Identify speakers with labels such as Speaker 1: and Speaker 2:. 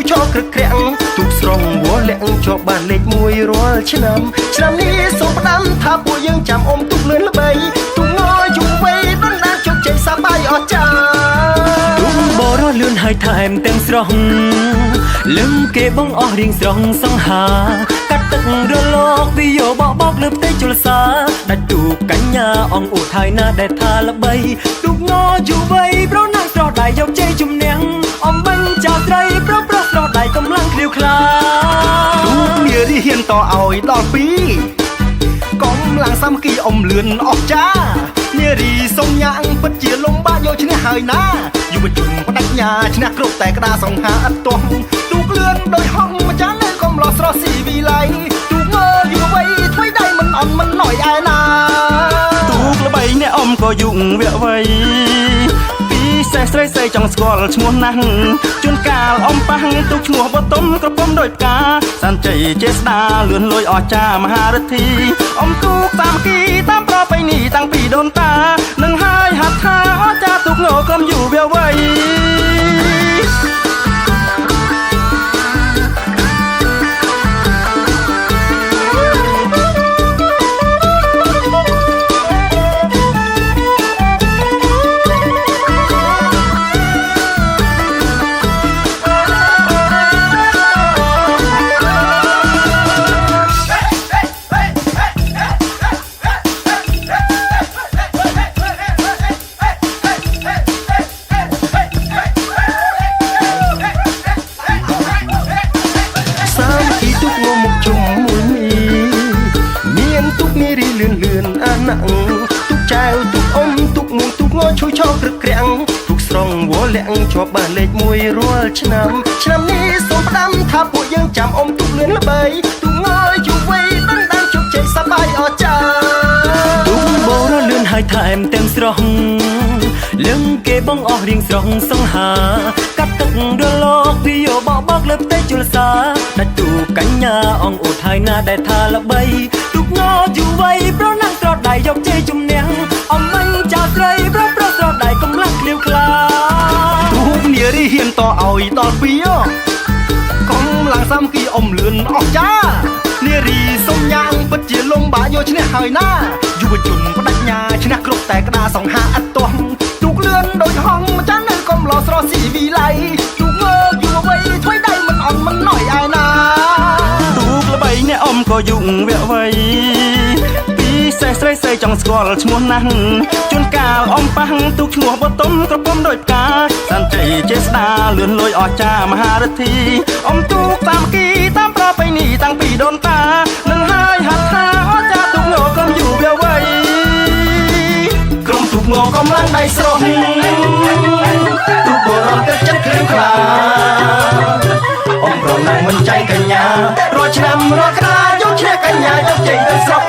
Speaker 1: ឈរក្រឹកក្រាំងទូកស្រងវល់លាក់ជាប់បានលេខ1រាល់ឆ្នាំនេះសូមផ្ដាំថាពួកយើងចាំអមទូកលឿនល្បីទូកងយូរវ័យដណ្ដើមជោគជ័យសប្បាយអស្ចារ្យ
Speaker 2: ទូកបរលឿនហើយថែមទាំងស្រស់លឹងគេបងអស់រៀងស្រងសង្ហាកាត់ទឹករលកពីយោបបលើផ្ទៃជលសាដាច់ទូកកញ្ញាអងឧថៃណាដែលថាល្បីទូកងយូរវ័យប្រណាំងស្រស់ដៃយកជ័យជំនះអំបញ្ញចៅស្រីប្រស្រស់ដៃកម្លាំងឃ្លាវខ្លា
Speaker 1: ទូកនារីហ៊ានតឲ្យដល់ពីកម្លាំងសាមគ្គីអមលឿនអស្ចារ្យនារីសុំញាំងពិតជាលំបាកយកឈ្នះហើយណាយុវជនបដិញ្ញាឈ្នះគ្រប់តែក្តារសង្ហាឥតទាស់ទូកលឿនដោយហងម្ចាស់នៅកំឡោះស្រស់ស៊ីវិល័យទូកងយុវវ័យថ្មីដៃមិនអន់មិនណយឯណា
Speaker 3: ទូកល្បីអ្នកអមក៏យុងវៈវ័យពីសេះស្រីស្រីចង់ស្គាល់ឈ្មោះណាស់ជួនកាលអមប៉ះទូកឈ្មោះបតុមក្រពុំដោយផ្កាសាន់ជ័យចេស្តាលឿនលួយអស្ចារ្យមហារិទ្ធីអមទូកតាមគីតាមប្រពៃណីតាំងពីដូនតានឹងហើយហាត់ថាអស្ចារ្យទូកងក្រុមយុវវ័យ
Speaker 1: ទូកចៅទូកអមទូកមួយទូកងឈួយឈរក្រឹកក្រាំងទូកស្រងវល់លាក់ជាប់បានលេខ1រាល់ឆ្នាំនេះសូមផ្ដាំថាពួកយើងចាំអមទូកលឿនល្បីទូកងយូរវ័យដណ្ដើមជោគជ័យសប្បាយអស្ចារ្យ
Speaker 2: ទូកបរលឿនហើយថែមទាំងស្រស់លឹងគេបងអស់រៀងស្រស់សង្ហាកាត់ទឹករលកពីយោបបលើផ្ទៃជលសាដាច់ទូកកញ្ញាអងឧថៃណាដែលថាល្បីទូកងយូរវ័យប្រណាំងស្រស់ដៃយកជ័យជំនះអំបញ្ញចៅស្រីប្រស្រស់ដៃកម្លាំងឃ្លាវខ្លា
Speaker 1: ទូកនារីហ៊ានតឲ្យដល់ពីកម្លាំងសាមគ្គីអមលឿនអស្ចារ្យនារីសុំញាំងពិតជាលំបាកយកឈ្នះហើយណាយុវជនបដិញ្ញាឈ្នះគ្រប់តែក្តារសង្ហាឥតទាស់ទូកលឿនដោយហងម្ចាស់នៅកំឡោះស្រស់ស៊ីវិល័យទូកងយុវវ័យថ្មីដៃមិនអន់មិនណយឯណា
Speaker 3: ទូកល្បីអ្នកអមក៏យុងវៈវ័យពីសេះស្រីស្រីចង់ស្គាល់ឈ្មោះណាស់ជួនកាលអមប៉ះទូកឈ្មោះបតុមក្រពុំដោយផ្កាសាន់ជ័យចេស្តាលឿនលួយអស្ចារ្យមហារិទ្ធីអមទូកតាមគីតាមប្រពៃណីតាំងពីដូនតានឹងហើយហាត់ថាអស្ចារ្យទូកងក្រុមយុវវ័យ
Speaker 1: ក្រុមទូកងកម្លាំងដៃស្រស់ទូកបរំទឹកចិត្តគ្រឿងខ្លាអមប្រណាំងមិនចៃកញ្ញារាល់ឆ្នាំរាល់ក្តារយកឈ្នះកញ្ញាយកជ័យទៅស្រស់